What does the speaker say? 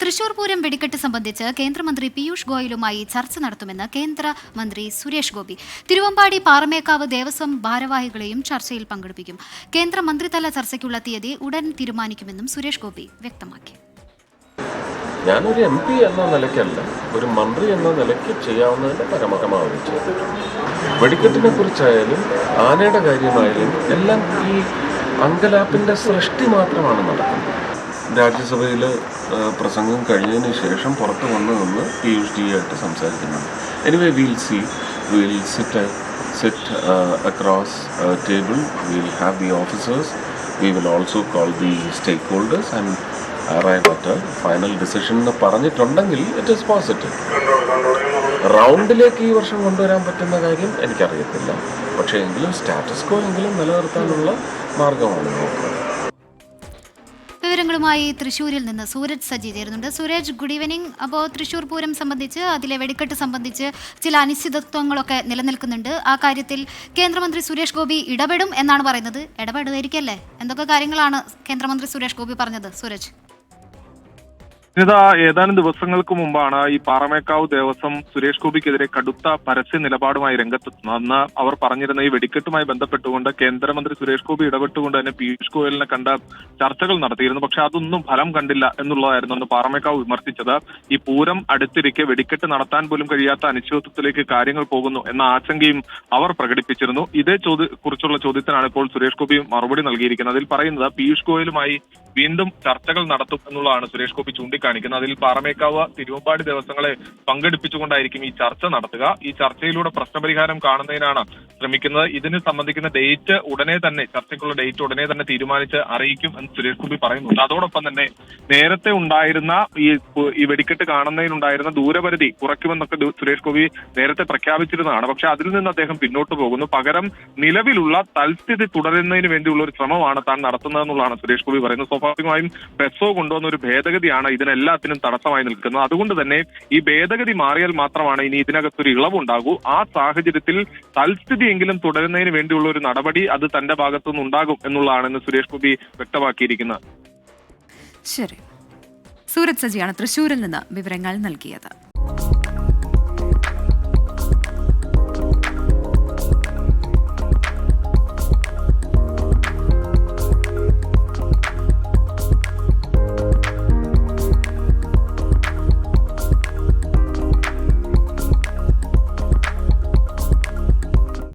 തൃശൂർ പൂരം വെടിക്കെട്ട് സംബന്ധിച്ച് കേന്ദ്രമന്ത്രി പീയൂഷ് ഗോയലുമായി ചർച്ച നടത്തുമെന്ന് കേന്ദ്രമന്ത്രി സുരേഷ് ഗോപി. തിരുവമ്പാടി പാറമേക്കാവ് ദേവസ്വം ഭാരവാഹികളെയും ചർച്ചയിൽ പങ്കെടുപ്പിക്കും. കേന്ദ്രമന്ത്രിതല ചർച്ചയ്ക്കുള്ള തീയതി ഉടൻ തീരുമാനിക്കുമെന്നും സുരേഷ് ഗോപി വ്യക്തമാക്കി. ഞാനൊരു MP എന്ന നിലയ്ക്കല്ല, ഒരു മന്ത്രി എന്ന നിലയ്ക്ക് ചെയ്യാവുന്നതിൻ്റെ പരമാവധി ചെയ്തിട്ടുണ്ട്. വെടിക്കെട്ടിനെ കുറിച്ചായാലും ആനയുടെ കാര്യമായാലും എല്ലാം ഈ അങ്കലാപ്പിൻ്റെ സൃഷ്ടി മാത്രമാണ് നടക്കുന്നത്. രാജ്യസഭയിൽ പ്രസംഗം കഴിഞ്ഞതിന് ശേഷം പുറത്ത് വന്ന് പീയൂഷ് ജിയായിട്ട് സംസാരിക്കുന്നുണ്ട്. Anyway will sit across table, will have the officers, we will also call the stakeholders and arrive at a final decision എന്ന് പറഞ്ഞിട്ടുണ്ടെങ്കിൽ ഇറ്റ് ഈസ് പോസിറ്റീവ്. റൗണ്ടിലേക്ക് ഈ വർഷം കൊണ്ടുവരാൻ പറ്റുന്ന കാര്യം എനിക്കറിയത്തില്ല. പക്ഷേ എങ്കിലും സ്റ്റാറ്റസ് കോ എങ്കിലും നിലനിർത്താനുള്ള മാർഗമാണ് നോക്കുന്നത്. വിവരങ്ങളുമായി തൃശ്ശൂരിൽ നിന്ന് സൂരജ് സജി ചേരുന്നുണ്ട്. Suraj, good evening. അപ്പോൾ തൃശ്ശൂർ പൂരം സംബന്ധിച്ച്, അതിലെ വെടിക്കെട്ട് സംബന്ധിച്ച് ചില അനിശ്ചിതത്വങ്ങളൊക്കെ നിലനിൽക്കുന്നുണ്ട്. ആ കാര്യത്തിൽ കേന്ദ്രമന്ത്രി സുരേഷ് ഗോപി ഇടപെടും എന്നാണ് പറയുന്നത്. ഇടപെടുമായിരിക്കല്ലേ? എന്തൊക്കെ കാര്യങ്ങളാണ് കേന്ദ്രമന്ത്രി സുരേഷ് ഗോപി പറഞ്ഞത്? സൂരജ്, ഏതാനും ദിവസങ്ങൾക്ക് മുമ്പാണ് ഈ പാറമേക്കാവ് ദേവസ്വം സുരേഷ് ഗോപിക്കെതിരെ കടുത്ത പരസ്യ നിലപാടുമായി രംഗത്തെത്തുന്നത്. അന്ന് അവർ പറഞ്ഞിരുന്ന ഈ വെടിക്കെട്ടുമായി ബന്ധപ്പെട്ടുകൊണ്ട് കേന്ദ്രമന്ത്രി സുരേഷ് ഗോപി ഇടപെട്ടുകൊണ്ട് തന്നെ പീയൂഷ് ഗോയലിനെ കണ്ട ചർച്ചകൾ നടത്തിയിരുന്നു. പക്ഷെ അതൊന്നും ഫലം കണ്ടില്ല എന്നുള്ളതായിരുന്നു അന്ന് പാറമേക്കാവ് വിമർശിച്ചത്. ഈ പൂരം അടുത്തിരിക്കെ വെടിക്കെട്ട് നടത്താൻ പോലും കഴിയാത്ത അനിശ്ചിതത്വത്തിലേക്ക് കാര്യങ്ങൾ പോകുന്നു എന്ന ആശങ്കയും അവർ പ്രകടിപ്പിച്ചിരുന്നു. ഇതേ കുറിച്ചുള്ള ചോദ്യത്തിനാണ് ഇപ്പോൾ സുരേഷ് ഗോപി മറുപടി നൽകിയിരിക്കുന്നത്. അതിൽ പറയുന്നത് പീയൂഷ് ഗോയലുമായി വീണ്ടും ചർച്ചകൾ നടത്തും എന്നുള്ളതാണ് സുരേഷ് ഗോപി ചൂണ്ടിക്കാണിക്കുന്നത്. അതിൽ പാറമേക്കാവ് തിരുവമ്പാടി ദിവസങ്ങളെ പങ്കെടുപ്പിച്ചുകൊണ്ടായിരിക്കും ഈ ചർച്ച നടത്തുക. ഈ ചർച്ചയിലൂടെ പ്രശ്നപരിഹാരം കാണുന്നതിനാണ് ശ്രമിക്കുന്നത്. ഇതിന് സംബന്ധിക്കുന്ന ഡേറ്റ് ഉടനെ തന്നെ, ചർച്ചയ്ക്കുള്ള ഡേറ്റ് ഉടനെ തന്നെ തീരുമാനിച്ച് അറിയിക്കും എന്ന് സുരേഷ് ഗോപി പറയുന്നുണ്ട്. അതോടൊപ്പം തന്നെ നേരത്തെ ഉണ്ടായിരുന്ന ഈ വെടിക്കെട്ട് കാണുന്നതിനുണ്ടായിരുന്ന ദൂരപരിധി കുറയ്ക്കുമെന്നൊക്കെ സുരേഷ് ഗോപി നേരത്തെ പ്രഖ്യാപിച്ചിരുന്നതാണ്. പക്ഷെ അതിൽ നിന്ന് അദ്ദേഹം പിന്നോട്ട് പോകുന്നു. പകരം നിലവിലുള്ള തൽസ്ഥിതി തുടരുന്നതിന് വേണ്ടിയുള്ള ഒരു ശ്രമമാണ് താൻ നടത്തുന്നതെന്നുള്ളതാണ് സുരേഷ് ഗോപി പറയുന്നത്. സ്വാഭാവികമായും പെസോ കൊണ്ടുവന്ന ഒരു ഭേദഗതിയാണ് ഇതിനെല്ലാത്തിനും തടസ്സമായി നിൽക്കുന്നത്. അതുകൊണ്ട് തന്നെ ഈ ഭേദഗതി മാറിയാൽ മാത്രമാണ് ഇനി ഇതിനകത്തൊരു ഇളവുണ്ടാകൂ. ആ സാഹചര്യത്തിൽ തൽസ്ഥിതിയെങ്കിലും തുടരുന്നതിന് വേണ്ടിയുള്ള ഒരു നടപടി അത് തന്റെ ഭാഗത്തുനിന്ന് ഉണ്ടാകും എന്നുള്ളതാണ് സുരേഷ് ഗോപി വ്യക്തമാക്കിയിരിക്കുന്നത്. ശരി, സൂരജ് സജിയാണ് തൃശ്ശൂരിൽ നിന്ന് വിവരങ്ങൾ നൽകിയത്.